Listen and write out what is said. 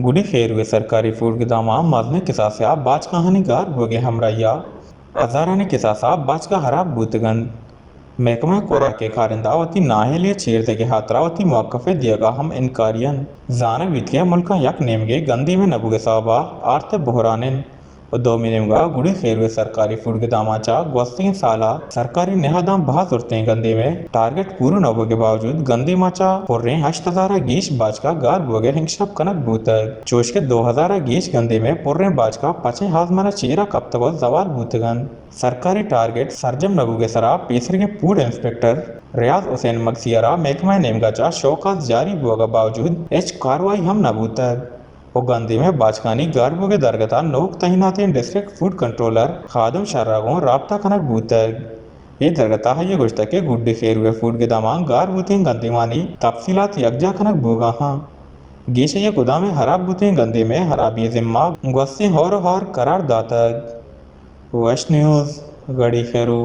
गुडी खैर हुए सरकारी फूड के दामा मजने के साथ आप बाज कहानी गार हो गए हमराया हजाराने के साथ बाज का हराब बूतगन महकमा कोरा के खारिंदावती नाहेलिया चेरते के हाथरावती मौकफे दिएगा हम इनकारियन जाना वित्या मुल्का यक नेमगे गंदी में नबुगे साबा आर्थे बोहरानिन दो गुड़ी खैर सरकारी फूड के दामाचा गोस्ती साला सरकारी नेहादाम बहुत सुरते गंदी में टारगेट पूर्ण नबो के बावजूद गंदी माचा और रे हश्तजारा गीश बाज का गार बोगे हिंगशब कनक भूतक चोश के 2000 गीश गंदी में पुर्रे बाज का पचे हाजमाना चेहरा कप्तव जवाल भूतगन सरकारी टारगेट सरजम नबू के सराब पेसर के फूड इंस्पेक्टर रियाज हुसैन मगसियरा महकमा नेमगाचा शौकात जारी हुआ बावजूद एच कार्रवाई हम नबूतक गंदी में बाजकानी गार्बो के दरगता नोक तहिनातीन डिस्ट्रिक्ट फूड कंट्रोलर खादम शर्रागों राबता कनक भूतक ये दरगता है ये गुश्ता के गुड्डे फेर हुए फूड के दामांग गार बुतें गंदीमानी तफसीलात यकजा कनक भूगा हाँ गीशे ये गुदा में हराब बुतें गंदी में हराबी जिम्मा गुस्से होर करार दातक वेस्ट न्यूज़ गड़ी फेरू।